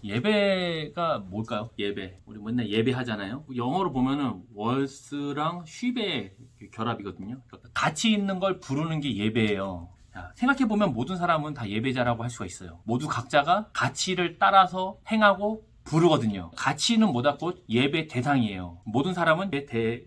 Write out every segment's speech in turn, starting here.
예배가 뭘까요? 예배. 우리 맨날 예배하잖아요. 영어로 보면은 월스랑 쉽의 결합이거든요. 같이 있는 걸 부르는 게 예배예요. 생각해보면 모든 사람은 다 예배자라고 할 수가 있어요. 모두 각자가 가치를 따라서 행하고 부르거든요. 가치는 뭐다? 곧 예배 대상이에요. 모든 사람은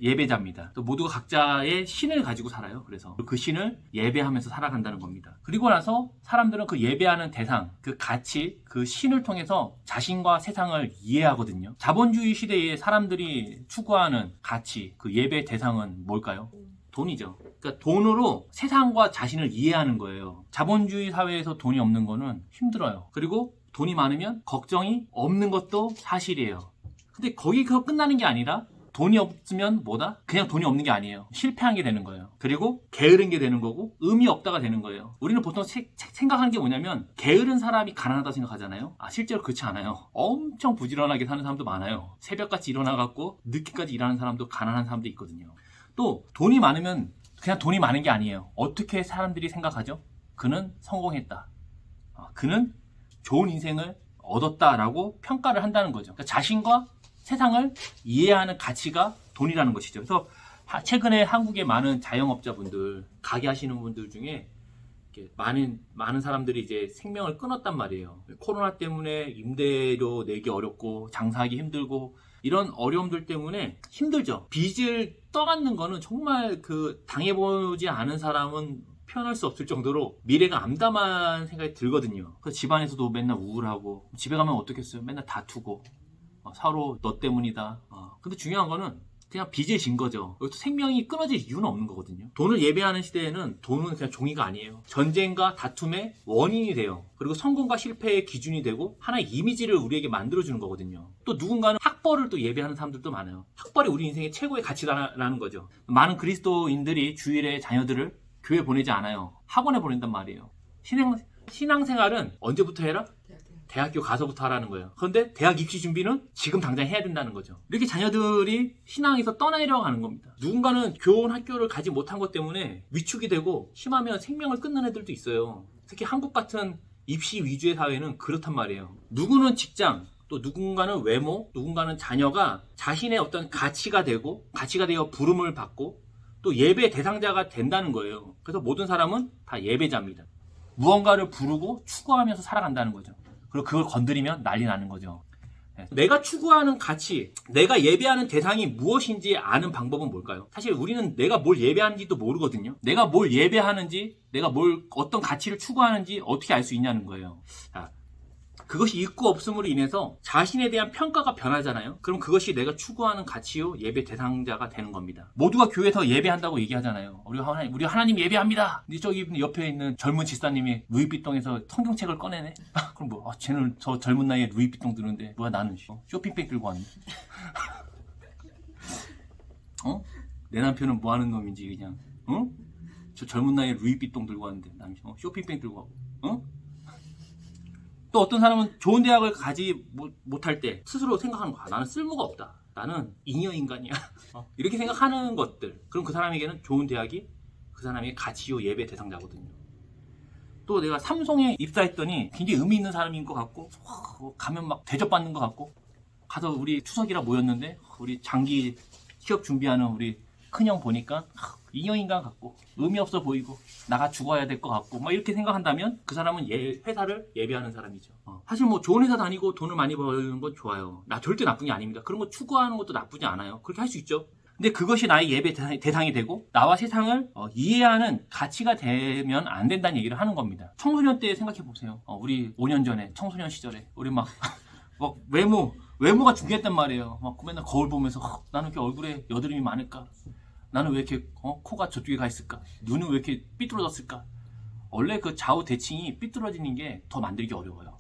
예배자입니다. 또 모두가 각자의 신을 가지고 살아요. 그래서 그 신을 예배하면서 살아간다는 겁니다. 그리고 나서 사람들은 그 예배하는 대상, 그 가치, 그 신을 통해서 자신과 세상을 이해하거든요. 자본주의 시대에 사람들이 추구하는 가치, 그 예배 대상은 뭘까요? 돈이죠. 그러니까 돈으로 세상과 자신을 이해하는 거예요. 자본주의 사회에서 돈이 없는 거는 힘들어요. 그리고 돈이 많으면 걱정이 없는 것도 사실이에요. 근데 거기서 끝나는 게 아니라 돈이 없으면 뭐다? 그냥 돈이 없는 게 아니에요. 실패한 게 되는 거예요. 그리고 게으른 게 되는 거고 의미 없다가 되는 거예요. 우리는 보통 생각하는 게 뭐냐면 게으른 사람이 가난하다 생각하잖아요. 실제로 그렇지 않아요. 엄청 부지런하게 사는 사람도 많아요. 새벽같이 일어나갖고 늦게까지 일하는 사람도 가난한 사람도 있거든요. 또 돈이 많으면 그냥 돈이 많은 게 아니에요. 어떻게 사람들이 생각하죠? 그는 성공했다. 그는 좋은 인생을 얻었다라고 평가를 한다는 거죠. 그러니까 자신과 세상을 이해하는 가치가 돈이라는 것이죠. 그래서 최근에 한국의 많은 자영업자분들, 가게 하시는 분들 중에 많은 사람들이 이제 생명을 끊었단 말이에요. 코로나 때문에 임대료 내기 어렵고 장사하기 힘들고 이런 어려움들 때문에 힘들죠. 빚을 떠안는 거는 정말 당해보지 않은 사람은 표현할 수 없을 정도로 미래가 암담한 생각이 들거든요. 그래서 집안에서도 맨날 우울하고 집에 가면 어떻겠어요? 맨날 다투고 서로 너 때문이다. 근데 중요한 거는 그냥 빚을 진 거죠. 여기서 생명이 끊어질 이유는 없는 거거든요. 돈을 예배하는 시대에는 돈은 그냥 종이가 아니에요. 전쟁과 다툼의 원인이 돼요. 그리고 성공과 실패의 기준이 되고 하나의 이미지를 우리에게 만들어주는 거거든요. 또 누군가는 학벌을 또 예배하는 사람들도 많아요. 학벌이 우리 인생의 최고의 가치라는 거죠. 많은 그리스도인들이 주일에 자녀들을 교회 보내지 않아요. 학원에 보낸단 말이에요. 신앙생활은 언제부터 해라? 대학교 가서부터 하라는 거예요. 그런데 대학 입시 준비는 지금 당장 해야 된다는 거죠. 이렇게 자녀들이 신앙에서 떠나려고 하는 겁니다. 누군가는 좋은 학교를 가지 못한 것 때문에 위축이 되고 심하면 생명을 끊는 애들도 있어요. 특히 한국 같은 입시 위주의 사회는 그렇단 말이에요. 누구는 직장, 또 누군가는 외모, 누군가는 자녀가 자신의 어떤 가치가 되어 부름을 받고 또 예배 대상자가 된다는 거예요. 그래서 모든 사람은 다 예배자입니다. 무언가를 부르고 추구하면서 살아간다는 거죠. 그리고 그걸 건드리면 난리 나는 거죠. 내가 추구하는 가치, 내가 예배하는 대상이 무엇인지 아는 방법은 뭘까요? 사실 우리는 내가 뭘 예배하는지도 모르거든요. 내가 뭘 예배하는지, 내가 어떤 가치를 추구하는지 어떻게 알 수 있냐는 거예요. 그것이 있고 없음으로 인해서 자신에 대한 평가가 변하잖아요. 그럼 그것이 내가 추구하는 가치요 예배 대상자가 되는 겁니다. 모두가 교회에서 예배한다고 얘기하잖아요. 우리 하나님 예배합니다. 근데 저기 옆에 있는 젊은 집사님이 루이비통에서 성경책을 꺼내네. 그럼 쟤는 저 젊은 나이에 루이비통 드는데 뭐야 나는 쇼핑백 들고 왔네. 내 남편은 뭐 하는 놈인지 그냥 저 젊은 나이에 루이비통 들고 왔는데 나는 쇼핑백 들고 하고 또 어떤 사람은 좋은 대학을 가지 못할 때 스스로 생각하는 거야. 나는 쓸모가 없다. 나는 잉여 인간이야. 이렇게 생각하는 것들. 그럼 그 사람에게는 좋은 대학이 그 사람의 가치요 예배 대상자거든요. 또 내가 삼성에 입사했더니 굉장히 의미 있는 사람인 것 같고 가면 막 대접받는 것 같고 가서 우리 추석이라 모였는데 우리 장기 취업 준비하는 우리 큰형 보니까 잉여인간 같고 의미 없어 보이고 나가 죽어야 될 것 같고 막 이렇게 생각한다면 그 사람은 회사를 예배하는 사람이죠. 사실 좋은 회사 다니고 돈을 많이 버는 건 좋아요. 절대 나쁜 게 아닙니다. 그런 거 추구하는 것도 나쁘지 않아요. 그렇게 할 수 있죠. 근데 그것이 나의 예배 대상이 되고 나와 세상을 이해하는 가치가 되면 안 된다는 얘기를 하는 겁니다. 청소년 때 생각해 보세요. 우리 5년 전에 청소년 시절에 우리 막 외모가 중요했단 말이에요. 맨날 거울 보면서 나는 이렇게 얼굴에 여드름이 많을까? 나는 왜 이렇게 코가 저쪽에 가 있을까? 눈은 왜 이렇게 삐뚤어졌을까? 원래 그 좌우 대칭이 삐뚤어지는 게 더 만들기 어려워요.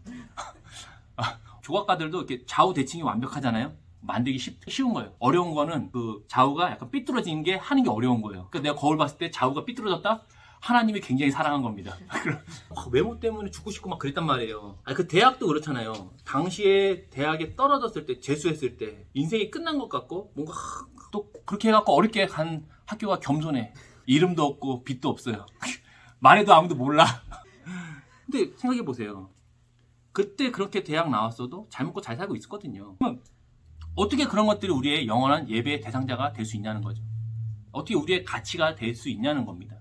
조각가들도 이렇게 좌우 대칭이 완벽하잖아요. 만들기 쉬운 거예요. 어려운 거는 그 좌우가 약간 삐뚤어지는 게 하는 게 어려운 거예요. 그러니까 내가 거울 봤을 때 좌우가 삐뚤어졌다? 하나님이 굉장히 사랑한 겁니다. 외모 때문에 죽고 싶고 막 그랬단 말이에요. 그 대학도 그렇잖아요. 당시에 대학에 떨어졌을 때, 재수했을 때 인생이 끝난 것 같고 뭔가 또 그렇게 해갖고 어렵게 간 학교가 겸손해. 이름도 없고 빚도 없어요. 말해도 아무도 몰라. 근데 생각해보세요. 그때 그렇게 대학 나왔어도 잘 먹고 잘 살고 있었거든요. 그럼 어떻게 그런 것들이 우리의 영원한 예배의 대상자가 될 수 있냐는 거죠. 어떻게 우리의 가치가 될 수 있냐는 겁니다.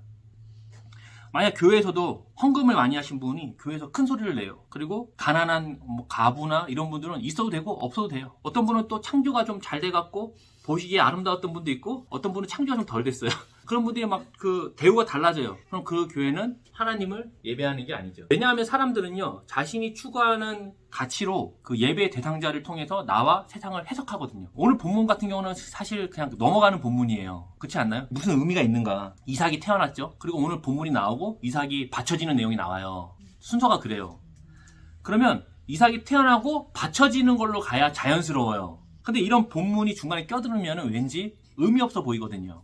만약 교회에서도 헌금을 많이 하신 분이 교회에서 큰 소리를 내요. 그리고 가난한 가부나 이런 분들은 있어도 되고 없어도 돼요. 어떤 분은 또 창조가 좀 잘 돼갖고 보시기에 아름다웠던 분도 있고, 어떤 분은 창조가 좀 덜 됐어요. 그런 분들이 막 그 대우가 달라져요. 그럼 그 교회는 하나님을 예배하는 게 아니죠. 왜냐하면 사람들은요, 자신이 추구하는 가치로 그 예배의 대상자를 통해서 나와 세상을 해석하거든요. 오늘 본문 같은 경우는 사실 그냥 넘어가는 본문이에요. 그렇지 않나요? 무슨 의미가 있는가? 이삭이 태어났죠. 그리고 오늘 본문이 나오고 이삭이 바쳐지는 내용이 나와요. 순서가 그래요. 그러면 이삭이 태어나고 바쳐지는 걸로 가야 자연스러워요. 근데 이런 본문이 중간에 껴들으면 왠지 의미 없어 보이거든요.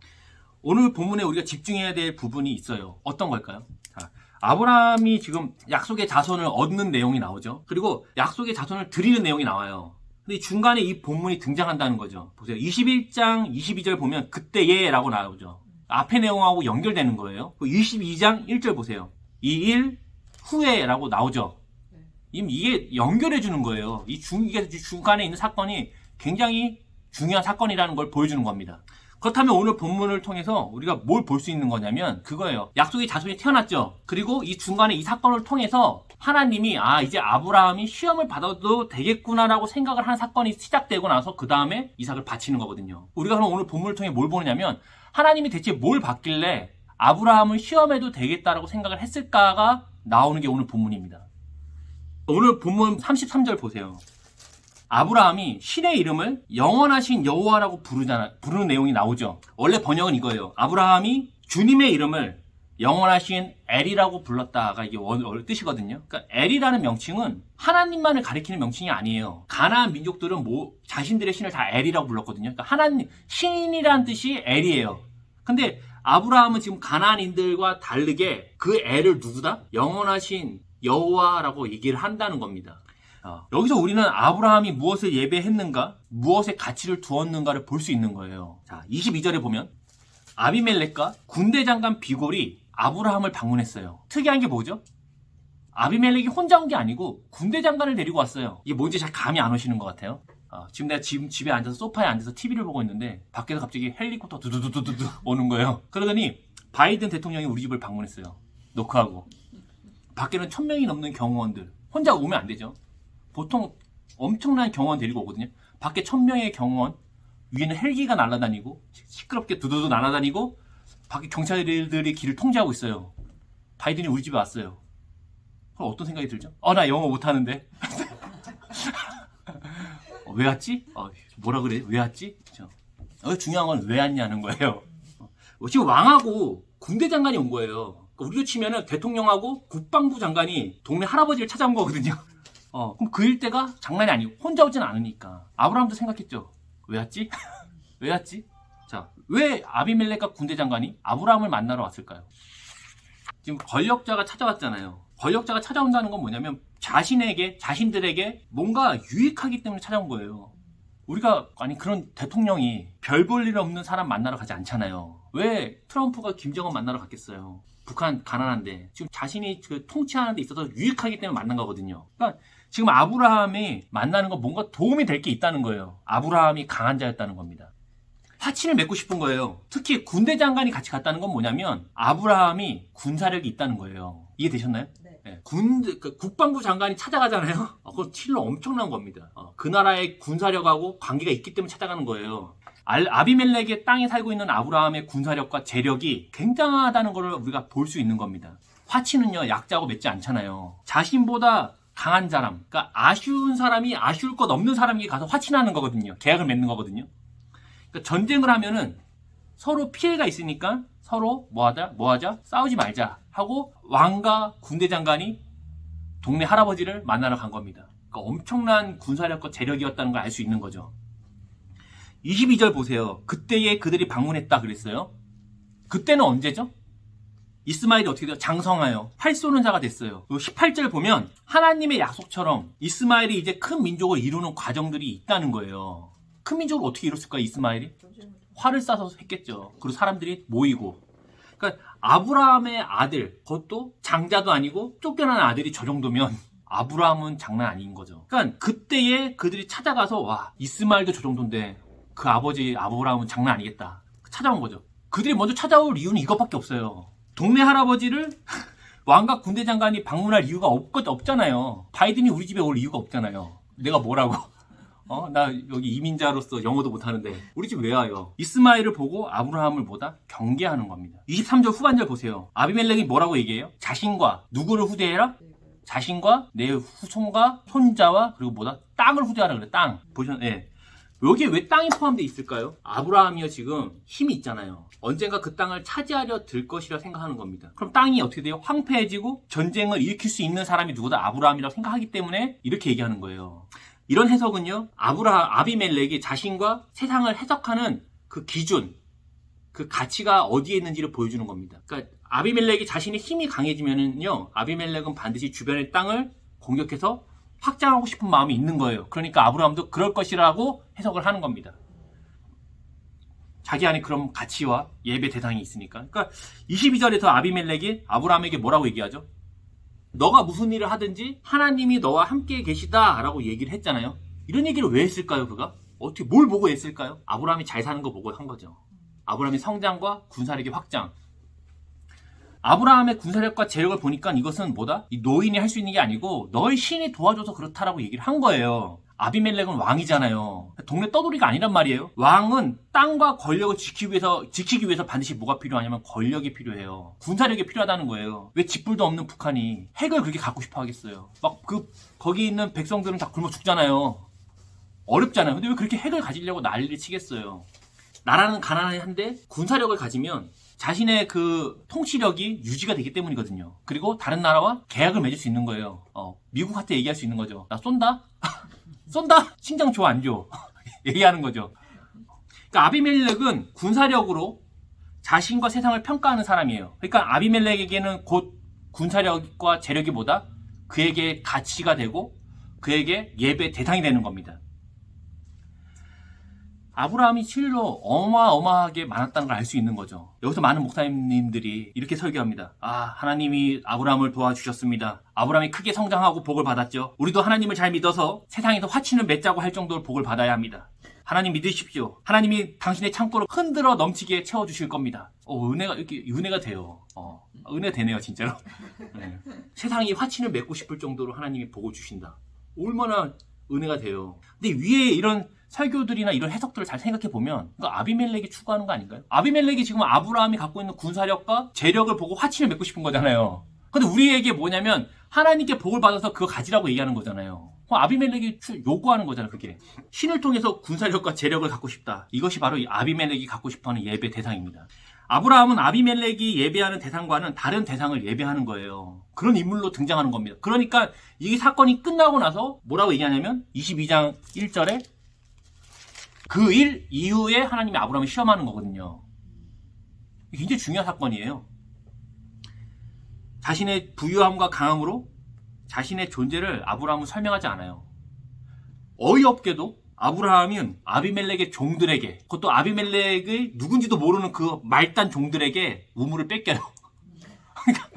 오늘 본문에 우리가 집중해야 될 부분이 있어요. 어떤 걸까요? 자, 아브라함이 지금 약속의 자손을 얻는 내용이 나오죠. 그리고 약속의 자손을 드리는 내용이 나와요. 근데 중간에 이 본문이 등장한다는 거죠. 보세요. 21장 22절 보면 그때에 라고 나오죠. 앞에 내용하고 연결되는 거예요. 22장 1절 보세요. 이 일 후에 라고 나오죠. 이게 연결해 주는 거예요. 이게 중간에 있는 사건이 굉장히 중요한 사건이라는 걸 보여주는 겁니다. 그렇다면 오늘 본문을 통해서 우리가 뭘 볼 수 있는 거냐면 그거예요. 약속의 자손이 태어났죠. 그리고 이 중간에 이 사건을 통해서 하나님이 이제 아브라함이 시험을 받아도 되겠구나라고 생각을 한 사건이 시작되고 나서 그 다음에 이삭을 바치는 거거든요. 우리가 그럼 오늘 본문을 통해 뭘 보느냐면 하나님이 대체 뭘 받길래 아브라함을 시험해도 되겠다라고 생각을 했을까가 나오는 게 오늘 본문입니다. 오늘 본문 33절 보세요. 아브라함이 신의 이름을 영원하신 여호와라고 부르는 내용이 나오죠. 원래 번역은 이거예요. 아브라함이 주님의 이름을 영원하신 엘이라고 불렀다가 이게 원래 뜻이거든요. 그러니까 엘이라는 명칭은 하나님만을 가리키는 명칭이 아니에요. 가나안 민족들은 자신들의 신을 다 엘이라고 불렀거든요. 그러니까 하나님, 신이라는 뜻이 엘이에요. 근데 아브라함은 지금 가나안인들과 다르게 그 엘을 누구다? 영원하신 여호와라고 얘기를 한다는 겁니다. 여기서 우리는 아브라함이 무엇을 예배했는가, 무엇에 가치를 두었는가를 볼 수 있는 거예요. 자, 22절에 보면 아비멜렉과 군대 장관 비골이 아브라함을 방문했어요. 특이한 게 뭐죠? 아비멜렉이 혼자 온 게 아니고 군대 장관을 데리고 왔어요. 이게 뭔지 잘 감이 안 오시는 것 같아요. 지금 내가 집에 앉아서 소파에 앉아서 TV를 보고 있는데 밖에서 갑자기 헬리콥터 두두두두두 오는 거예요. 그러더니 바이든 대통령이 우리 집을 방문했어요. 노크하고. 밖에는 1000명이 넘는 경호원들. 혼자 오면 안 되죠. 보통 엄청난 경호원 데리고 오거든요. 밖에 1000명의 경호원, 위에는 헬기가 날아다니고 시끄럽게 두두두 날아다니고 밖에 경찰들이 길을 통제하고 있어요. 바이든이 우리 집에 왔어요. 그럼 어떤 생각이 들죠? 나 영어 못하는데. 왜 왔지? 뭐라 그래? 왜 왔지? 중요한 건 왜 왔냐는 거예요. 지금 왕하고 군대 장관이 온 거예요. 우리로 치면은 대통령하고 국방부 장관이 동네 할아버지를 찾아온 거거든요. 그럼 그 일대가 장난이 아니고 혼자 오진 않으니까 아브라함도 생각했죠. 왜 왔지? 왜 왔지? 자, 왜 아비멜렉과 군대 장관이 아브라함을 만나러 왔을까요? 지금 권력자가 찾아왔잖아요. 권력자가 찾아온다는 건 뭐냐면 자신들에게 뭔가 유익하기 때문에 찾아온 거예요. 우리가 그런 대통령이 별 볼 일 없는 사람 만나러 가지 않잖아요. 왜 트럼프가 김정은 만나러 갔겠어요? 북한 가난한데 지금 자신이 통치하는 데 있어서 유익하기 때문에 만난 거거든요. 그러니까 지금 아브라함이 만나는 건 뭔가 도움이 될 게 있다는 거예요. 아브라함이 강한 자였다는 겁니다. 화친을 맺고 싶은 거예요. 특히 군대 장관이 같이 갔다는 건 뭐냐면 아브라함이 군사력이 있다는 거예요. 이해되셨나요? 네. 국방부 장관이 찾아가잖아요. 그건 틸로 엄청난 겁니다. 그 나라의 군사력하고 관계가 있기 때문에 찾아가는 거예요. 아비멜렉의 땅에 살고 있는 아브라함의 군사력과 재력이 굉장하다는 걸 우리가 볼 수 있는 겁니다. 화친은요, 약자고 맺지 않잖아요. 자신보다 강한 사람, 그러니까 아쉬운 사람이 아쉬울 것 없는 사람에게 가서 화친하는 거거든요. 계약을 맺는 거거든요. 그러니까 전쟁을 하면은 서로 피해가 있으니까 서로 뭐하자? 싸우지 말자 하고 왕과 군대 장관이 동네 할아버지를 만나러 간 겁니다. 그러니까 엄청난 군사력과 재력이었다는 걸 알 수 있는 거죠. 22절 보세요. 그때에 그들이 방문했다 그랬어요. 그때는 언제죠? 이스마엘이 어떻게 돼요? 장성하여 활 쏘는 자가 됐어요. 18절 보면 하나님의 약속처럼 이스마엘이 이제 큰 민족을 이루는 과정들이 있다는 거예요. 큰 민족을 어떻게 이뤘을까 이스마엘이? 활을 쏴서 했겠죠. 그리고 사람들이 모이고. 그러니까 아브라함의 아들, 그것도 장자도 아니고 쫓겨난 아들이 저 정도면 아브라함은 장난 아닌 거죠. 그러니까 그때에 그들이 찾아가서 와 이스마엘도 저 정도인데 그 아버지 아브라함은 장난 아니겠다 찾아온 거죠. 그들이 먼저 찾아올 이유는 이것밖에 없어요. 동네 할아버지를 왕과 군대 장관이 방문할 이유가 없잖아요. 바이든이 우리 집에 올 이유가 없잖아요. 내가 뭐라고? 나 여기 이민자로서 영어도 못하는데 우리 집 왜 와요? 이스마엘을 보고 아브라함을 보다 경계하는 겁니다. 23절 후반절 보세요. 아비멜렉이 뭐라고 얘기해요? 자신과 누구를 후대해라? 자신과 내 후손과 손자와 그리고 뭐다? 땅을 후대하라 그래. 땅. 보셨나요? 네. 여기에 왜 땅이 포함되어 있을까요? 아브라함이요 지금 힘이 있잖아요. 언젠가 그 땅을 차지하려 들 것이라 생각하는 겁니다. 그럼 땅이 어떻게 돼요? 황폐해지고 전쟁을 일으킬 수 있는 사람이 누구다? 아브라함이라고 생각하기 때문에 이렇게 얘기하는 거예요. 이런 해석은요, 아비멜렉이 자신과 세상을 해석하는 그 기준, 그 가치가 어디에 있는지를 보여주는 겁니다. 그러니까 아비멜렉이 자신의 힘이 강해지면은요, 아비멜렉은 반드시 주변의 땅을 공격해서 확장하고 싶은 마음이 있는 거예요. 그러니까 아브라함도 그럴 것이라고 해석을 하는 겁니다. 자기 안에 그런 가치와 예배 대상이 있으니까. 그러니까 22절에서 아비멜렉이 아브라함에게 뭐라고 얘기하죠? 너가 무슨 일을 하든지 하나님이 너와 함께 계시다 라고 얘기를 했잖아요. 이런 얘기를 왜 했을까요? 그가? 어떻게 뭘 보고 했을까요? 아브라함이 잘 사는 거 보고 한 거죠. 아브라함의 성장과 군사력의 확장. 아브라함의 군사력과 재력을 보니까 이것은 뭐다? 이 노인이 할 수 있는 게 아니고 너의 신이 도와줘서 그렇다라고 얘기를 한 거예요. 아비멜렉은 왕이잖아요. 동네 떠돌이가 아니란 말이에요. 왕은 땅과 권력을 지키기 위해서 반드시 뭐가 필요하냐면 권력이 필요해요. 군사력이 필요하다는 거예요. 왜 집불도 없는 북한이 핵을 그렇게 갖고 싶어 하겠어요. 거기 있는 백성들은 다 굶어 죽잖아요. 어렵잖아요. 근데 왜 그렇게 핵을 가지려고 난리를 치겠어요. 나라는 가난한데 군사력을 가지면 자신의 그 통치력이 유지가 되기 때문이거든요. 그리고 다른 나라와 계약을 맺을 수 있는 거예요. 미국한테 얘기할 수 있는 거죠. 나 쏜다? 쏜다? 신장 줘, 안 줘? 얘기하는 거죠. 그러니까 아비멜렉은 군사력으로 자신과 세상을 평가하는 사람이에요. 그러니까 아비멜렉에게는 곧 군사력과 재력이 뭐다? 그에게 가치가 되고 그에게 예배 대상이 되는 겁니다. 아브라함이 실로 어마어마하게 많았다는 걸 알 수 있는 거죠. 여기서 많은 목사님들이 이렇게 설교합니다. 하나님이 아브라함을 도와주셨습니다. 아브라함이 크게 성장하고 복을 받았죠. 우리도 하나님을 잘 믿어서 세상에서 화친을 맺자고 할 정도로 복을 받아야 합니다. 하나님 믿으십시오. 하나님이 당신의 창고를 흔들어 넘치게 채워주실 겁니다. 은혜가 돼요. 은혜가 되네요, 진짜로. 네. 세상이 화친을 맺고 싶을 정도로 하나님이 복을 주신다. 얼마나 은혜가 돼요. 근데 위에 이런 설교들이나 이런 해석들을 잘 생각해 보면 아비멜렉이 추구하는 거 아닌가요? 아비멜렉이 지금 아브라함이 갖고 있는 군사력과 재력을 보고 화친을 맺고 싶은 거잖아요. 근데 우리에게 뭐냐면 하나님께 복을 받아서 그거 가지라고 얘기하는 거잖아요. 아비멜렉이 요구하는 거잖아요. 그게 신을 통해서 군사력과 재력을 갖고 싶다. 이것이 바로 이 아비멜렉이 갖고 싶어하는 예배 대상입니다. 아브라함은 아비멜렉이 예배하는 대상과는 다른 대상을 예배하는 거예요. 그런 인물로 등장하는 겁니다. 그러니까 이 사건이 끝나고 나서 뭐라고 얘기하냐면 22장 1절에 그 일 이후에 하나님이 아브라함을 시험하는 거거든요. 굉장히 중요한 사건이에요. 자신의 부유함과 강함으로 자신의 존재를 아브라함은 설명하지 않아요. 어이없게도 아브라함은 아비멜렉의 종들에게, 그것도 아비멜렉의 누군지도 모르는 그 말단 종들에게 우물을 뺏겨요. 그러니까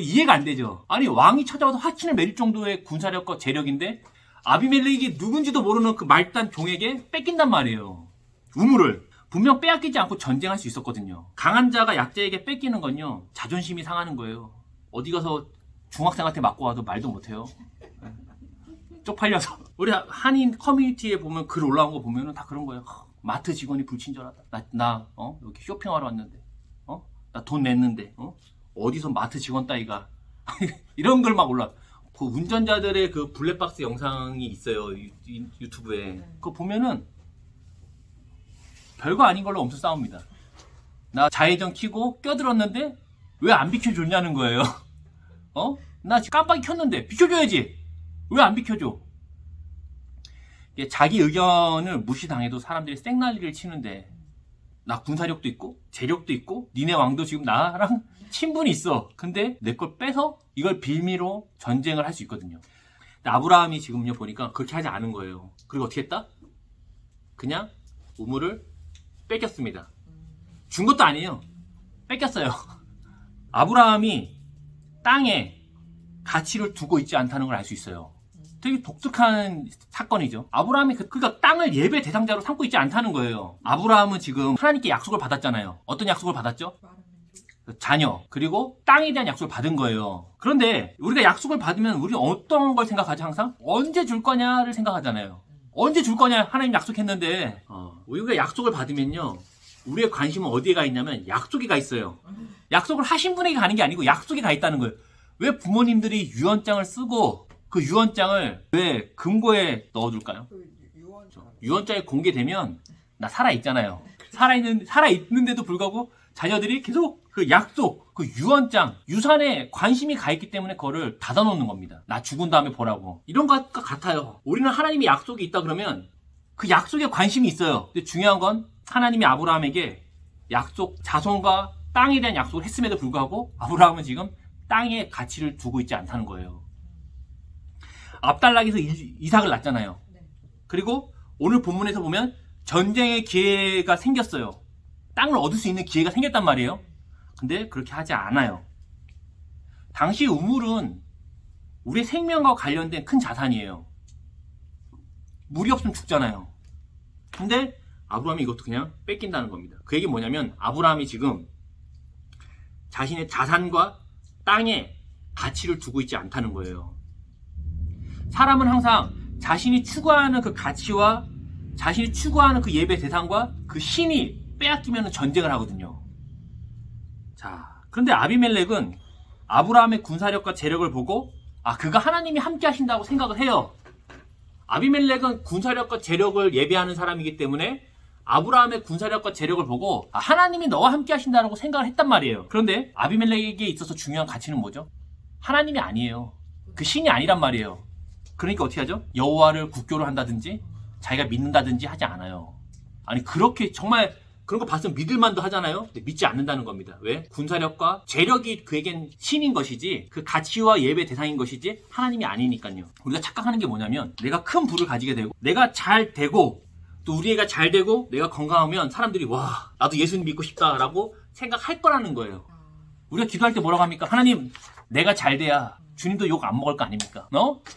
이해가 안 되죠. 아니 왕이 찾아와서 화친을 맺을 정도의 군사력과 재력인데 아비멜렉이 누군지도 모르는 그 말단 종에게 뺏긴단 말이에요. 우물을. 분명 빼앗기지 않고 전쟁할 수 있었거든요. 강한 자가 약자에게 뺏기는 건요, 자존심이 상하는 거예요. 어디 가서 중학생한테 맞고 와도 말도 못해요. 쪽팔려서. 우리 한인 커뮤니티에 보면 글 올라온 거 보면은 다 그런 거예요. 마트 직원이 불친절하다. 나 여기 쇼핑하러 왔는데, 나 돈 냈는데, 어디서 마트 직원 따위가 이런 글 막 올라. 그 운전자들의 그 블랙박스 영상이 있어요. 유튜브에. 그거 보면은 별거 아닌 걸로 엄청 싸웁니다. 나 좌회전 켜고 껴들었는데 왜 안 비켜줬냐는 거예요. 나 지금 깜빡이 켰는데 비켜줘야지. 왜 안 비켜줘? 자기 의견을 무시당해도 사람들이 생난리를 치는데 나 군사력도 있고 재력도 있고 니네 왕도 지금 나랑 친분이 있어. 근데 내 걸 빼서 이걸 빌미로 전쟁을 할 수 있거든요. 근데 아브라함이 지금요 보니까 그렇게 하지 않은 거예요. 그리고 어떻게 했다? 그냥 우물을 뺏겼습니다. 준 것도 아니에요. 뺏겼어요. 아브라함이 땅에 가치를 두고 있지 않다는 걸 알 수 있어요. 되게 독특한 사건이죠. 아브라함이 그러니까 땅을 예배 대상자로 삼고 있지 않다는 거예요. 아브라함은 지금 하나님께 약속을 받았잖아요. 어떤 약속을 받았죠? 자녀, 그리고 땅에 대한 약속을 받은 거예요. 그런데 우리가 약속을 받으면 우리는 어떤 걸 생각하죠? 항상? 언제 줄 거냐를 생각하잖아요. 언제 줄 거냐? 하나님 약속했는데 우리가 약속을 받으면요, 우리의 관심은 어디에 가 있냐면 약속에 가 있어요. 약속을 하신 분에게 가는 게 아니고 약속에 가 있다는 거예요. 왜 부모님들이 유언장을 쓰고 그 유언장을 왜 금고에 넣어둘까요? 유언장이 공개되면 나 살아있잖아요. 살아있는데도 불구하고 자녀들이 계속 그 약속, 그 유언장, 유산에 관심이 가 있기 때문에 그거를 닫아놓는 겁니다. 나 죽은 다음에 보라고. 이런 것과 같아요. 우리는 하나님의 약속이 있다 그러면 그 약속에 관심이 있어요. 근데 중요한 건 하나님이 아브라함에게 약속, 자손과 땅에 대한 약속을 했음에도 불구하고 아브라함은 지금 땅에 가치를 두고 있지 않다는 거예요. 압달락에서 이삭을 낳잖아요. 그리고 오늘 본문에서 보면 전쟁의 기회가 생겼어요. 땅을 얻을 수 있는 기회가 생겼단 말이에요. 근데 그렇게 하지 않아요. 당시 우물은 우리의 생명과 관련된 큰 자산이에요. 물이 없으면 죽잖아요. 근데 아브라함이 이것도 그냥 뺏긴다는 겁니다. 그 얘기 뭐냐면 아브라함이 지금 자신의 자산과 땅에 가치를 두고 있지 않다는 거예요. 사람은 항상 자신이 추구하는 그 가치와 자신이 추구하는 그 예배 대상과 그 신이 빼앗기면 전쟁을 하거든요. 자, 그런데 아비멜렉은 아브라함의 군사력과 재력을 보고 그가 하나님이 함께 하신다고 생각을 해요. 아비멜렉은 군사력과 재력을 예배하는 사람이기 때문에 아브라함의 군사력과 재력을 보고 하나님이 너와 함께 하신다고 생각을 했단 말이에요. 그런데 아비멜렉에게 있어서 중요한 가치는 뭐죠? 하나님이 아니에요. 그 신이 아니란 말이에요. 그러니까 어떻게 하죠? 여호와를 국교를 한다든지 자기가 믿는다든지 하지 않아요. 아니 그렇게 정말 그런 거 봤으면 믿을만도 하잖아요. 근데 믿지 않는다는 겁니다. 왜? 군사력과 재력이 그에겐 신인 것이지 그 가치와 예배 대상인 것이지 하나님이 아니니까요. 우리가 착각하는 게 뭐냐면 내가 큰 부를 가지게 되고 내가 잘 되고 또 우리 애가 잘 되고 내가 건강하면 사람들이 와 나도 예수님 믿고 싶다라고 생각할 거라는 거예요. 우리가 기도할 때 뭐라고 합니까? 하나님 내가 잘 돼야 주님도 욕 안 먹을 거 아닙니까?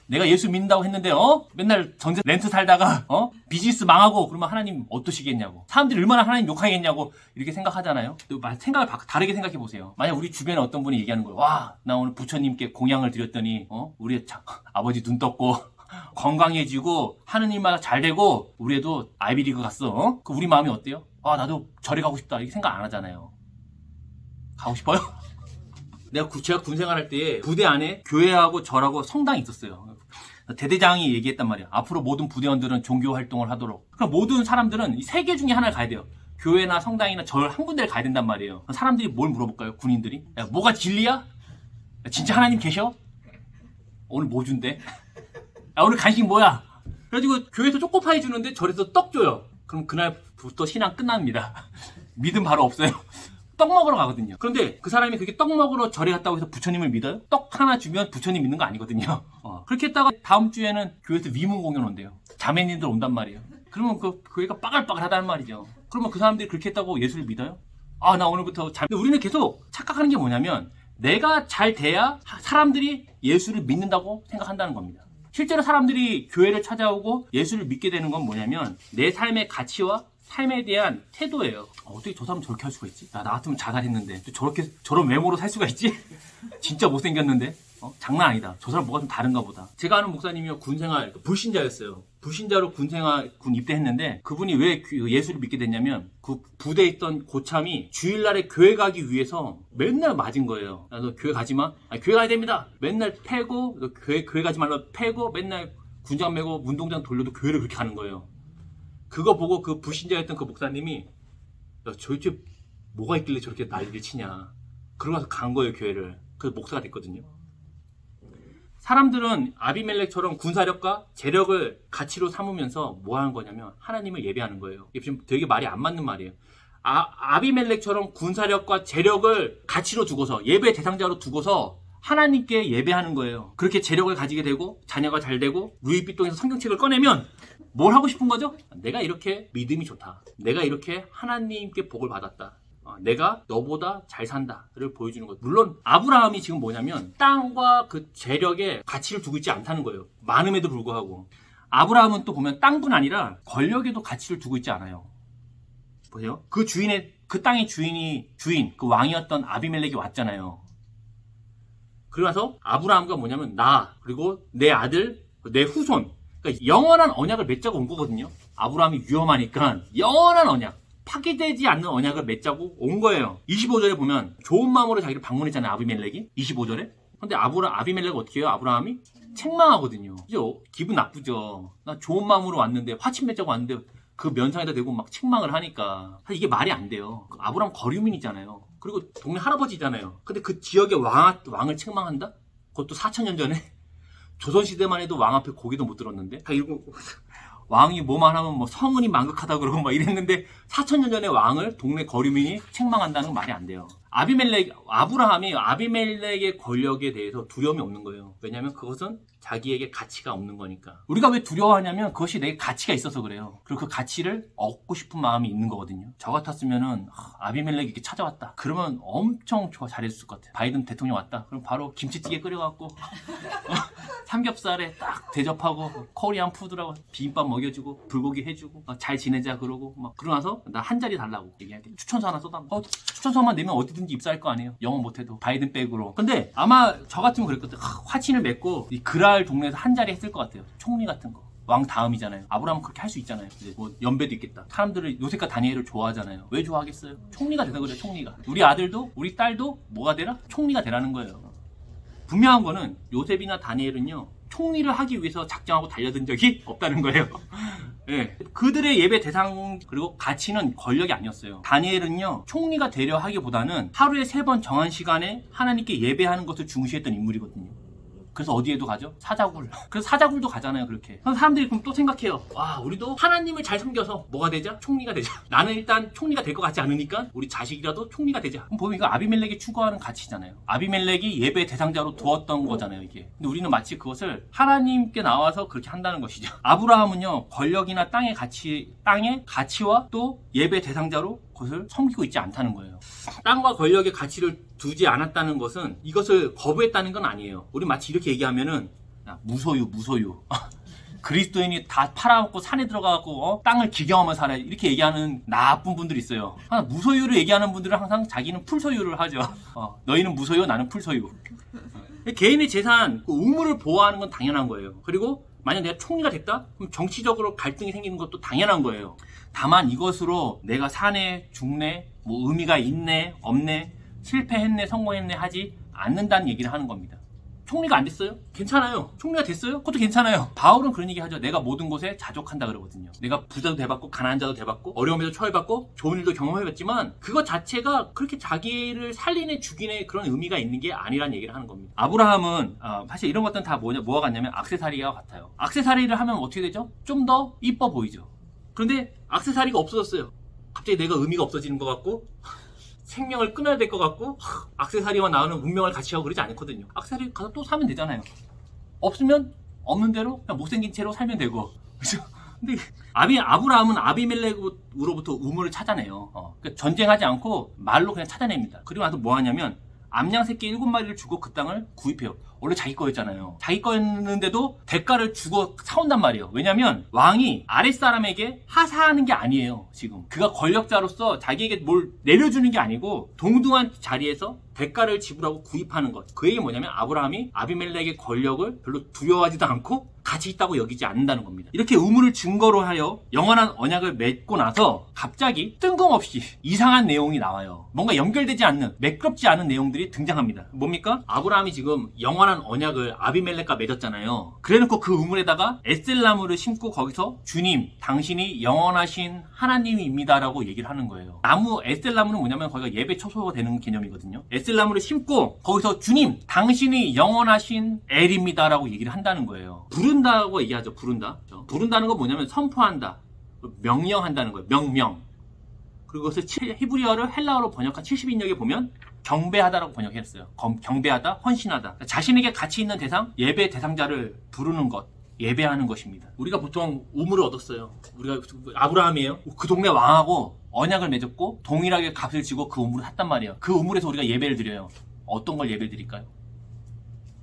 내가 예수 믿는다고 했는데 맨날 전세 렌트 살다가 비즈니스 망하고 그러면 하나님 어떠시겠냐고. 사람들이 얼마나 하나님 욕하겠냐고 이렇게 생각하잖아요. 생각을 다르게 생각해 보세요. 만약 우리 주변에 어떤 분이 얘기하는 거예요. 와, 나 오늘 부처님께 공양을 드렸더니 우리 아버지 눈 떴고 건강해지고 하는 일마다 잘 되고 우리 애도 아이비리그 갔어. 그 우리 마음이 어때요? 나도 절에 가고 싶다 이렇게 생각 안 하잖아요. 가고 싶어요? 제가 군 생활할 때 부대 안에 교회하고 절하고 성당이 있었어요. 대대장이 얘기했단 말이야. 앞으로 모든 부대원들은 종교 활동을 하도록. 그럼 모든 사람들은 이 세 개 중에 하나를 가야 돼요. 교회나 성당이나 절 한 군데를 가야 된단 말이에요. 사람들이 뭘 물어볼까요? 군인들이? 야, 뭐가 진리야? 야, 진짜 하나님 계셔? 오늘 뭐 준대? 야, 오늘 간식 뭐야? 그래가지고 교회에서 초코파이 주는데 절에서 떡 줘요. 그럼 그날부터 신앙 끝납니다. 믿음 바로 없어요. 떡 먹으러 가거든요. 그런데 그 사람이 그렇게 떡 먹으러 절에 갔다고 해서 부처님을 믿어요? 떡 하나 주면 부처님 믿는 거 아니거든요. 그렇게 했다가 다음 주에는 교회에서 위문 공연 온대요. 자매님들 온단 말이에요. 그러면 그 교회가 빠글빠글 하다는 말이죠. 그러면 그 사람들이 그렇게 했다고 예수를 믿어요? 나 오늘부터 근데 우리는 계속 착각하는 게 뭐냐면 내가 잘 돼야 사람들이 예수를 믿는다고 생각한다는 겁니다. 실제로 사람들이 교회를 찾아오고 예수를 믿게 되는 건 뭐냐면 내 삶의 가치와 삶에 대한 태도예요. 어떻게 저 사람 저렇게 할 수가 있지? 나 같으면 자살했는데 저런 외모로 살 수가 있지? 진짜 못생겼는데? 장난 아니다. 저 사람 뭐가 좀 다른가 보다. 제가 아는 목사님이요, 군생활 불신자였어요. 불신자로 군 입대했는데 그분이 왜 예수를 믿게 됐냐면 그 부대에 있던 고참이 주일날에 교회 가기 위해서 맨날 맞은 거예요. 너 교회 가지 마. 교회 가야 됩니다. 맨날 패고 너 교회 가지 말라 패고 맨날 군장 메고 운동장 돌려도 교회를 그렇게 가는 거예요. 그거 보고 그 불신자였던 그 목사님이 야, 저희 집 뭐가 있길래 저렇게 난리를 치냐. 그러고 나서 간 거예요, 교회를. 그래서 목사가 됐거든요. 사람들은 아비멜렉처럼 군사력과 재력을 가치로 삼으면서 뭐 하는 거냐면 하나님을 예배하는 거예요. 이게 지금 되게 말이 안 맞는 말이에요. 아비멜렉처럼 군사력과 재력을 가치로 두고서 예배 대상자로 두고서 하나님께 예배하는 거예요. 그렇게 재력을 가지게 되고 자녀가 잘 되고 루이비통에서 성경책을 꺼내면 뭘 하고 싶은 거죠? 내가 이렇게 믿음이 좋다. 내가 이렇게 하나님께 복을 받았다. 내가 너보다 잘 산다를 보여주는 거예요. 물론 아브라함이 지금 뭐냐면 땅과 그 재력에 가치를 두고 있지 않다는 거예요. 많음에도 불구하고. 아브라함은 또 보면 땅뿐 아니라 권력에도 가치를 두고 있지 않아요. 보세요. 그 땅의 주인, 그 왕이었던 아비멜렉이 왔잖아요. 그러면서 아브라함과 뭐냐면 나, 그리고 내 아들, 내 후손. 그러니까 영원한 언약을 맺자고 온 거거든요. 아브라함이 위험하니까 영원한 언약. 파괴되지 않는 언약을 맺자고 온 거예요. 25절에 보면 좋은 마음으로 자기를 방문했잖아요. 아비멜렉이. 25절에. 근데 아비멜렉이 어떻게 해요? 아브라함이 책망하거든요. 그죠? 기분 나쁘죠. 나 좋은 마음으로 왔는데 화친 맺자고 왔는데 그 면상에다 대고 막 책망을 하니까 사실 이게 말이 안 돼요. 아브라함 거류민이잖아요. 그리고 동네 할아버지잖아요. 근데 그 지역의 왕을 책망한다? 그것도 4,000년 전에? 조선시대만 해도 왕 앞에 고개도 못 들었는데? 다 이러고 왕이 뭐만 하면 뭐 성은이 망극하다 그러고 막 이랬는데 4,000년 전에 왕을 동네 거류민이 책망한다는 건 말이 안 돼요. 아브라함이 아비멜렉의 권력에 대해서 두려움이 없는 거예요. 왜냐하면 그것은 자기에게 가치가 없는 거니까. 우리가 왜 두려워하냐면 그것이 내게 가치가 있어서 그래요. 그리고 그 가치를 얻고 싶은 마음이 있는 거거든요. 저 같았으면은 아비멜렉이 이렇게 찾아왔다. 그러면 엄청 잘해줬을 것 같아요. 바이든 대통령 왔다. 그럼 바로 김치찌개 끓여갖고 삼겹살에 딱 대접하고 코리안 푸드라고 비빔밥 먹여주고 불고기 해주고 잘 지내자 그러고 막 그러고 나서 나 한 자리 달라고 얘기할게. 추천서 하나 써달라. 추천서만 내면 어디든지 입사할 거 아니에요. 영어 못해도 바이든 백으로. 근데 아마 저 같으면 그랬거든. 화친을 맺고 이 그랄 동네에서 한 자리 했을 것 같아요. 총리 같은 거. 왕 다음이잖아요. 아브라함은 그렇게 할 수 있잖아요. 이제 뭐 연배도 있겠다. 사람들은 요셉과 다니엘을 좋아하잖아요. 왜 좋아하겠어요? 총리가 되서 그래. 총리가. 우리 아들도 우리 딸도 뭐가 되라? 총리가 되라는 거예요. 분명한 거는 요셉이나 다니엘은요. 총리를 하기 위해서 작정하고 달려든 적이 없다는 거예요. 네. 그들의 예배 대상 그리고 가치는 권력이 아니었어요. 다니엘은요. 총리가 되려 하기보다는 하루에 3번 정한 시간에 하나님께 예배하는 것을 중시했던 인물이거든요. 그래서 어디에도 가죠? 사자굴. 그래서 사자굴도 가잖아요, 그렇게. 그럼 사람들이 그럼 또 생각해요. 와, 우리도 하나님을 잘 섬겨서 뭐가 되자? 총리가 되자. 나는 일단 총리가 될 것 같지 않으니까 우리 자식이라도 총리가 되자. 그럼 보면 이거 아비멜렉이 추구하는 가치잖아요. 아비멜렉이 예배 대상자로 두었던 거잖아요, 이게. 근데 우리는 마치 그것을 하나님께 나와서 그렇게 한다는 것이죠. 아브라함은요, 권력이나 땅의 가치와 또 예배 대상자로 그것을 섬기고 있지 않다는 거예요. 땅과 권력의 가치를 두지 않았다는 것은 이것을 거부했다는 건 아니에요. 우리 마치 이렇게 얘기하면은 무소유 그리스도인이 다 팔아먹고 산에 들어가고 땅을 기경하며 살아야 이렇게 얘기하는 나쁜 분들이 있어요. 무소유를 얘기하는 분들은 항상 자기는 풀소유를 하죠. 너희는 무소유, 나는 풀소유. 개인의 재산, 그 우물을 보호하는 건 당연한 거예요. 그리고 만약 내가 총리가 됐다? 그럼 정치적으로 갈등이 생기는 것도 당연한 거예요. 다만 이것으로 내가 사네, 죽네, 뭐 의미가 있네, 없네, 실패했네, 성공했네 하지 않는다는 얘기를 하는 겁니다. 총리가 안 됐어요? 괜찮아요. 총리가 됐어요? 그것도 괜찮아요. 바울은 그런 얘기 하죠. 내가 모든 곳에 자족한다 그러거든요. 내가 부자도 돼봤고 가난한 자도 돼봤고 어려움에도 처해봤고 좋은 일도 경험해봤지만 그것 자체가 그렇게 자기를 살리네 죽이네 그런 의미가 있는 게 아니란 얘기를 하는 겁니다. 아브라함은 사실 이런 것들은 다 뭐가 같냐면 액세서리와 같아요. 액세서리를 하면 어떻게 되죠? 좀 더 이뻐 보이죠. 그런데 액세서리가 없어졌어요. 갑자기 내가 의미가 없어지는 것 같고 생명을 끊어야 될 것 같고 액세서리와 나오는 운명을 같이 하고 그러지 않거든요. 액세서리 가서 또 사면 되잖아요. 없으면 없는 대로 그냥 못생긴 채로 살면 되고. 그렇죠? 근데 아브라함은 아비멜렉으로부터 우물을 찾아내요. 그러니까 전쟁하지 않고 말로 그냥 찾아냅니다. 그리고 나서 뭐 하냐면 암양 새끼 7마리를 주고 그 땅을 구입해요. 원래 자기 거였잖아요. 자기 거였는데도 대가를 주고 사온단 말이에요. 왜냐면 왕이 아랫사람에게 하사하는 게 아니에요. 지금 그가 권력자로서 자기에게 뭘 내려주는 게 아니고 동등한 자리에서 대가를 지불하고 구입하는 것. 그 얘기 뭐냐면 아브라함이 아비멜렉의 권력을 별로 두려워하지도 않고 가치 있다고 여기지 않는다는 겁니다. 이렇게 우물을 증거로 하여 영원한 언약을 맺고 나서 갑자기 뜬금없이 이상한 내용이 나와요. 뭔가 연결되지 않는 매끄럽지 않은 내용들이 등장합니다. 뭡니까? 아브라함이 지금 영원한 언약을 아비멜렉과 맺었잖아요. 그래놓고 그 우물에다가 에셀나무를 심고 거기서 주님 당신이 영원하신 하나님입니다라고 얘기를 하는 거예요. 나무 에셀나무는 뭐냐면 거기가 예배 초소가 되는 개념이거든요. 에셀나무를 심고 거기서 주님 당신이 영원하신 엘입니다라고 얘기를 한다는 거예요. 부른다고 얘기하죠. 부른다는 건 뭐냐면 선포한다, 명령한다는 거예요. 명령. 그리고 그것을 히브리어를 헬라어로 번역한 70인역에 보면 경배하다라고 번역했어요. 경배하다, 헌신하다. 자신에게 가치 있는 대상, 예배 대상자를 부르는 것. 예배하는 것입니다. 우리가 보통 우물을 얻었어요. 우리가 아브라함이에요. 그 동네 왕하고 언약을 맺었고 동일하게 값을 지고 그 우물을 샀단 말이에요. 그 우물에서 우리가 예배를 드려요. 어떤 걸 예배를 드릴까요?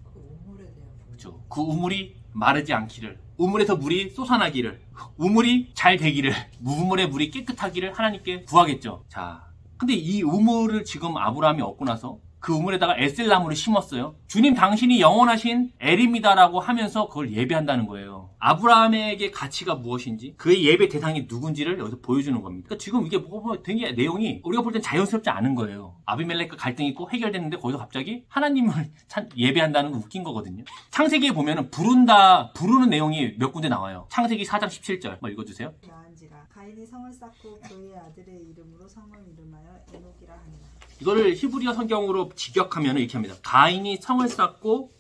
그 우물에 대한 그렇죠. 그 우물이 마르지 않기를, 우물에서 물이 솟아나기를, 우물이 잘 되기를, 우물의 물이 깨끗하기를 하나님께 구하겠죠. 자, 근데 이 우물을 지금 아브라함이 얻고 나서 그 우물에다가 에셀나무를 심었어요. 주님 당신이 영원하신 엘입니다라고 하면서 그걸 예배한다는 거예요. 아브라함에게 가치가 무엇인지, 그의 예배 대상이 누군지를 여기서 보여주는 겁니다. 그러니까 지금 이게 되게 내용이 우리가 볼 땐 자연스럽지 않은 거예요. 아비멜렉과 갈등이 있고 해결됐는데 거기서 갑자기 하나님을 예배한다는 건 웃긴 거거든요. 창세기에 보면은 부르는 내용이 몇 군데 나와요. 창세기 4장 17절 한번 읽어주세요. 나은지라 가인이 성을 쌓고 그의 아들의 이름으로 성을 이름하여 에녹이라 하니라. 이거를 히브리어 성경으로 직역하면 이렇게 합니다. 가인이 성을 쌓고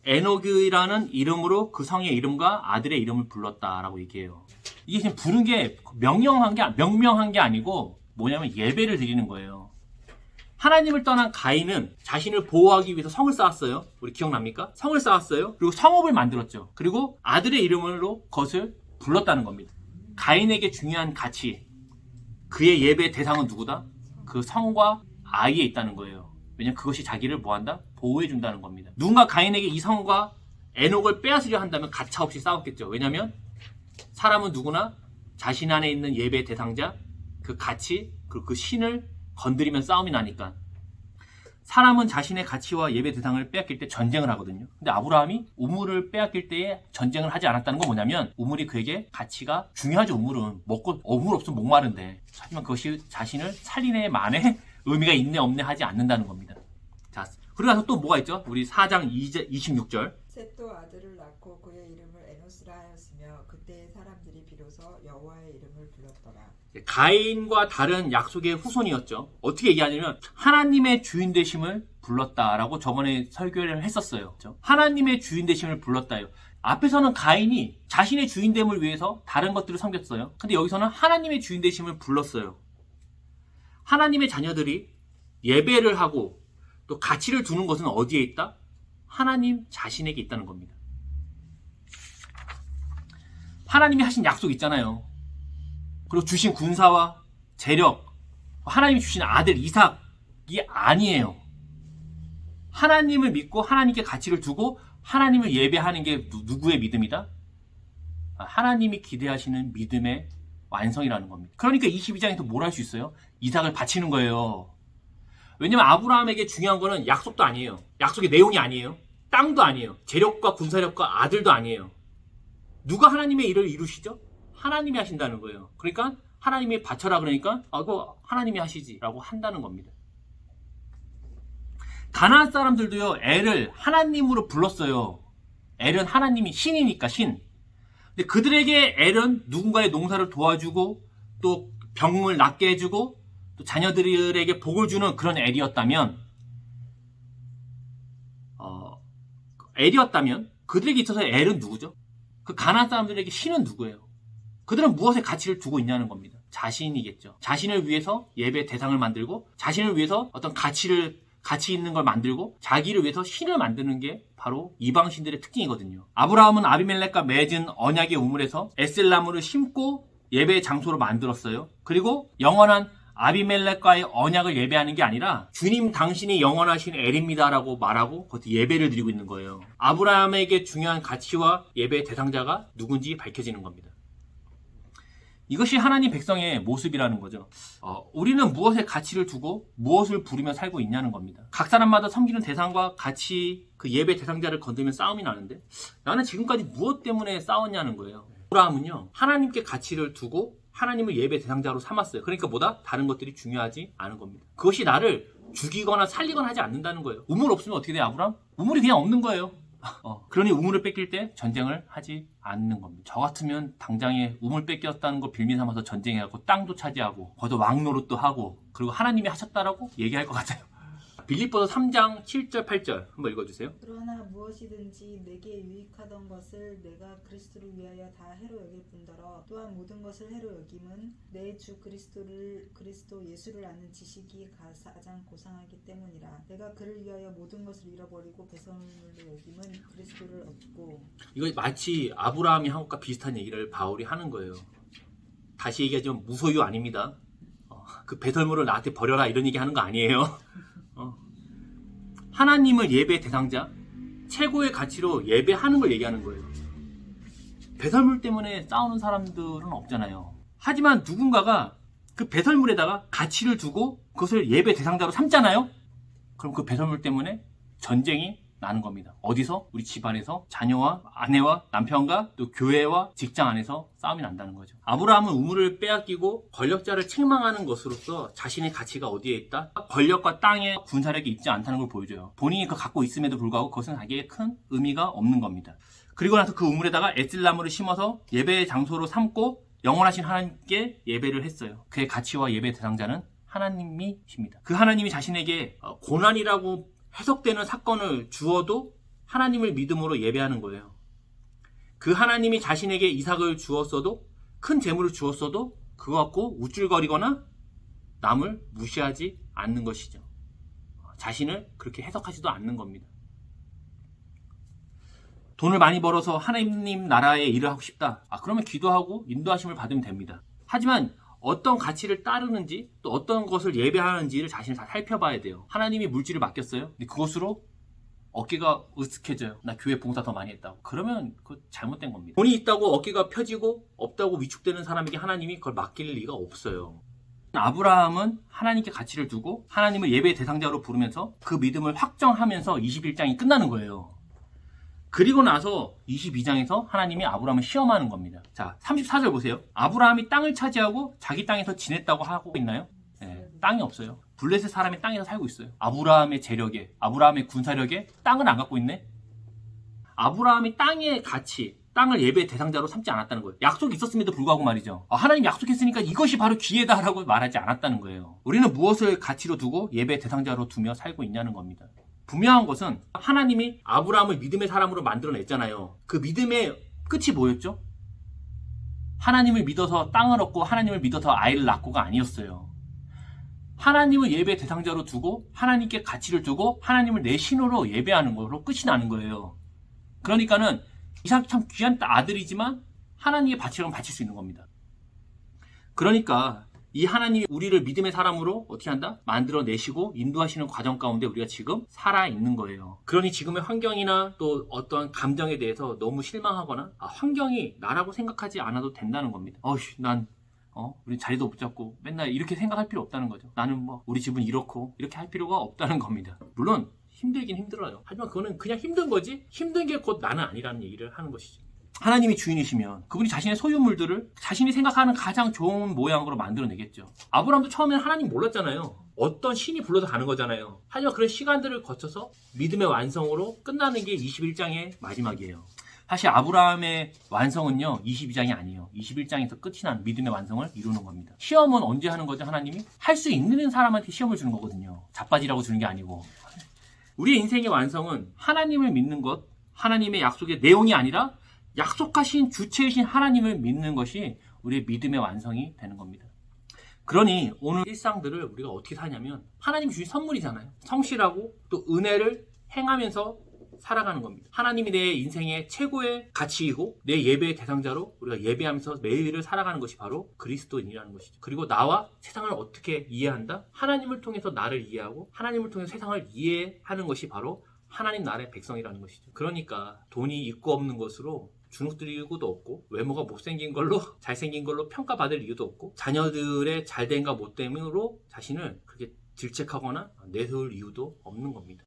에녹이라는 이름으로 그 성의 이름과 아들의 이름을 불렀다라고 얘기해요. 이게 지금 부른 게 명명한 게 아니고 뭐냐면 예배를 드리는 거예요. 하나님을 떠난 가인은 자신을 보호하기 위해서 성을 쌓았어요. 우리 기억납니까? 성을 쌓았어요. 그리고 성읍을 만들었죠. 그리고 아들의 이름으로 그것을 불렀다는 겁니다. 가인에게 중요한 가치, 그의 예배의 대상은 누구다? 그 성과 아이에 있다는 거예요. 왜냐면 그것이 자기를 뭐한다? 보호해준다는 겁니다. 누군가 가인에게 이 성과 에녹을 빼앗으려 한다면 가차없이 싸웠겠죠. 왜냐면 사람은 누구나 자신 안에 있는 예배의 대상자, 그 가치, 그리고 그 신을 건드리면 싸움이 나니까. 사람은 자신의 가치와 예배 대상을 빼앗길 때 전쟁을 하거든요. 근데 아브라함이 우물을 빼앗길 때에 전쟁을 하지 않았다는 건 뭐냐면 우물이 그에게 가치가 중요하죠. 우물 없으면 목마른데. 하지만 그것이 자신을 살리네 마네 의미가 있네 없네 하지 않는다는 겁니다. 자, 그리고 나서 또 뭐가 있죠? 우리 4장 26절. 셋도 아들을 낳고 그의 이름을 에노스라 하였으며 그때의 사람들이 비로소 여호와의 이름을 불렀더라. 가인과 다른 약속의 후손이었죠. 어떻게 얘기하냐면 하나님의 주인 되심을 불렀다라고 저번에 설교를 했었어요. 그렇죠? 하나님의 주인 되심을 불렀다요. 앞에서는 가인이 자신의 주인됨을 위해서 다른 것들을 섬겼어요. 근데 여기서는 하나님의 주인 되심을 불렀어요. 하나님의 자녀들이 예배를 하고 또 가치를 두는 것은 어디에 있다? 하나님 자신에게 있다는 겁니다. 하나님이 하신 약속 있잖아요. 그리고 주신 군사와 재력, 하나님이 주신 아들 이삭이 아니에요. 하나님을 믿고 하나님께 가치를 두고 하나님을 예배하는 게 누구의 믿음이다? 하나님이 기대하시는 믿음의 완성이라는 겁니다. 그러니까 22장에서 뭘 할 수 있어요? 이삭을 바치는 거예요. 왜냐면 아브라함에게 중요한 거는 약속도 아니에요. 약속의 내용이 아니에요. 땅도 아니에요. 재력과 군사력과 아들도 아니에요. 누가 하나님의 일을 이루시죠? 하나님이 하신다는 거예요. 그러니까 하나님이 바쳐라 그러니까 그거 하나님이 하시지라고 한다는 겁니다. 가나안 사람들도요. 엘을 하나님으로 불렀어요. 엘은 하나님이 신이니까 신. 근데 그들에게 엘은 누군가의 농사를 도와주고 또 병을 낫게 해주고 또 자녀들에게 복을 주는 그런 엘이었다면 그들에게 있어서 엘은 누구죠? 그 가나안 사람들에게 신은 누구예요? 그들은 무엇에 가치를 두고 있냐는 겁니다. 자신이겠죠. 자신을 위해서 예배 대상을 만들고 자신을 위해서 어떤 가치 있는 걸 만들고 자기를 위해서 신을 만드는 게 바로 이방신들의 특징이거든요. 아브라함은 아비멜렉과 맺은 언약의 우물에서 에셀나무를 심고 예배의 장소로 만들었어요. 그리고 영원한 아비멜렉과의 언약을 예배하는 게 아니라 주님 당신이 영원하신 엘입니다라고 말하고 그것도 예배를 드리고 있는 거예요. 아브라함에게 중요한 가치와 예배의 대상자가 누군지 밝혀지는 겁니다. 이것이 하나님 백성의 모습이라는 거죠. 우리는 무엇에 가치를 두고 무엇을 부르며 살고 있냐는 겁니다. 각 사람마다 섬기는 대상과 가치, 그 예배 대상자를 건들면 싸움이 나는데 나는 지금까지 무엇 때문에 싸웠냐는 거예요. 아브라함은요, 하나님께 가치를 두고 하나님을 예배 대상자로 삼았어요. 그러니까 뭐다? 다른 것들이 중요하지 않은 겁니다. 그것이 나를 죽이거나 살리거나 하지 않는다는 거예요. 우물 없으면 어떻게 돼요, 아브라함? 우물이 그냥 없는 거예요. 그러니 우물을 뺏길 때 전쟁을 하지 않는 겁니다. 저 같으면 당장에 우물 뺏겼다는 거 빌미 삼아서 전쟁해갖고 땅도 차지하고 거기서 왕노릇도 하고 그리고 하나님이 하셨다라고 얘기할 것 같아요. 빌립보서 3장 7절 8절 한번 읽어주세요. 그러나 무엇이든지 내게 유익하던 것을 내가 그리스도를 위하여 다 해로 여길 뿐더러 또한 모든 것을 해로 여김은 내 주 그리스도 예수를 아는 지식이 가장 고상하기 때문이라. 내가 그를 위하여 모든 것을 잃어버리고 배설물로 여김은 그리스도를 얻고. 이거 마치 아브라함이 한 것과 비슷한 얘기를 바울이 하는 거예요. 다시 얘기하자면 무소유 아닙니다. 그 배설물을 나한테 버려라 이런 얘기 하는 거 아니에요. 하나님을 예배 대상자, 최고의 가치로 예배하는 걸 얘기하는 거예요. 배설물 때문에 싸우는 사람들은 없잖아요. 하지만 누군가가 그 배설물에다가 가치를 두고 그것을 예배 대상자로 삼잖아요. 그럼 그 배설물 때문에 전쟁이 나는 겁니다. 어디서? 우리 집안에서 자녀와 아내와 남편과 또 교회와 직장 안에서 싸움이 난다는 거죠. 아브라함은 우물을 빼앗기고 권력자를 책망하는 것으로서 자신의 가치가 어디에 있다? 권력과 땅에 군사력이 있지 않다는 걸 보여줘요. 본인이 그걸 갖고 있음에도 불구하고 그것은 자기에게 큰 의미가 없는 겁니다. 그리고 나서 그 우물에다가 에슬나무를 심어서 예배의 장소로 삼고 영원하신 하나님께 예배를 했어요. 그의 가치와 예배 대상자는 하나님이십니다. 그 하나님이 자신에게 고난이라고 해석되는 사건을 주어도 하나님을 믿음으로 예배하는 거예요. 그 하나님이 자신에게 이삭을 주었어도, 큰 재물을 주었어도 그거 갖고 우쭐거리거나 남을 무시하지 않는 것이죠. 자신을 그렇게 해석하지도 않는 겁니다. 돈을 많이 벌어서 하나님 나라의 일을 하고 싶다. 그러면 기도하고 인도하심을 받으면 됩니다. 하지만 어떤 가치를 따르는지 또 어떤 것을 예배하는지를 자신을 다 살펴봐야 돼요. 하나님이 물질을 맡겼어요. 근데 그것으로 어깨가 으쓱해져요. 나 교회 봉사 더 많이 했다고. 그러면 그거 잘못된 겁니다. 돈이 있다고 어깨가 펴지고 없다고 위축되는 사람에게 하나님이 그걸 맡길 리가 없어요. 아브라함은 하나님께 가치를 두고 하나님을 예배의 대상자로 부르면서 그 믿음을 확정하면서 21장이 끝나는 거예요. 그리고 나서 22장에서 하나님이 아브라함을 시험하는 겁니다. 자, 34절 보세요. 아브라함이 땅을 차지하고 자기 땅에서 지냈다고 하고 있나요? 네, 땅이 없어요. 블레셋 사람이 땅에서 살고 있어요. 아브라함의 재력에, 아브라함의 군사력에 땅을 안 갖고 있네? 아브라함이 땅의 가치, 땅을 예배의 대상자로 삼지 않았다는 거예요. 약속이 있었음에도 불구하고 말이죠. 하나님 약속했으니까 이것이 바로 기회다라고 말하지 않았다는 거예요. 우리는 무엇을 가치로 두고 예배의 대상자로 두며 살고 있냐는 겁니다. 분명한 것은 하나님이 아브라함을 믿음의 사람으로 만들어냈잖아요. 그 믿음의 끝이 뭐였죠? 하나님을 믿어서 땅을 얻고 하나님을 믿어서 아이를 낳고가 아니었어요. 하나님을 예배 대상자로 두고 하나님께 가치를 두고 하나님을 내 신으로 예배하는 것으로 끝이 나는 거예요. 그러니까는 이삭이 참 귀한 아들이지만 하나님의 바치라면 바칠 수 있는 겁니다. 그러니까 이 하나님이 우리를 믿음의 사람으로 어떻게 한다? 만들어내시고 인도하시는 과정 가운데 우리가 지금 살아있는 거예요. 그러니 지금의 환경이나 또 어떠한 감정에 대해서 너무 실망하거나 환경이 나라고 생각하지 않아도 된다는 겁니다. 우리 자리도 못 잡고 맨날 이렇게 생각할 필요 없다는 거죠. 나는 우리 집은 이렇고 이렇게 할 필요가 없다는 겁니다. 물론 힘들긴 힘들어요. 하지만 그거는 그냥 힘든 거지 힘든 게 곧 나는 아니라는 얘기를 하는 것이죠. 하나님이 주인이시면 그분이 자신의 소유물들을 자신이 생각하는 가장 좋은 모양으로 만들어내겠죠. 아브라함도 처음에는 하나님 몰랐잖아요. 어떤 신이 불러서 가는 거잖아요. 하지만 그런 시간들을 거쳐서 믿음의 완성으로 끝나는 게 21장의 마지막이에요. 사실 아브라함의 완성은요 22장이 아니에요. 21장에서 끝이 난 믿음의 완성을 이루는 겁니다. 시험은 언제 하는 거죠? 하나님이 할 수 있는 사람한테 시험을 주는 거거든요. 자빠지라고 주는 게 아니고. 우리의 인생의 완성은 하나님을 믿는 것, 하나님의 약속의 내용이 아니라 약속하신 주체이신 하나님을 믿는 것이 우리의 믿음의 완성이 되는 겁니다. 그러니 오늘 일상들을 우리가 어떻게 사냐면 하나님이 주신 선물이잖아요. 성실하고 또 은혜를 행하면서 살아가는 겁니다. 하나님이 내 인생의 최고의 가치이고 내 예배의 대상자로 우리가 예배하면서 매일을 살아가는 것이 바로 그리스도인이라는 것이죠. 그리고 나와 세상을 어떻게 이해한다? 하나님을 통해서 나를 이해하고 하나님을 통해서 세상을 이해하는 것이 바로 하나님 나라의 백성이라는 것이죠. 그러니까 돈이 있고 없는 것으로 주눅들 이유도 없고 외모가 못생긴 걸로 잘생긴 걸로 평가받을 이유도 없고 자녀들의 잘됨과 못됨으로 자신을 그렇게 질책하거나 내세울 이유도 없는 겁니다.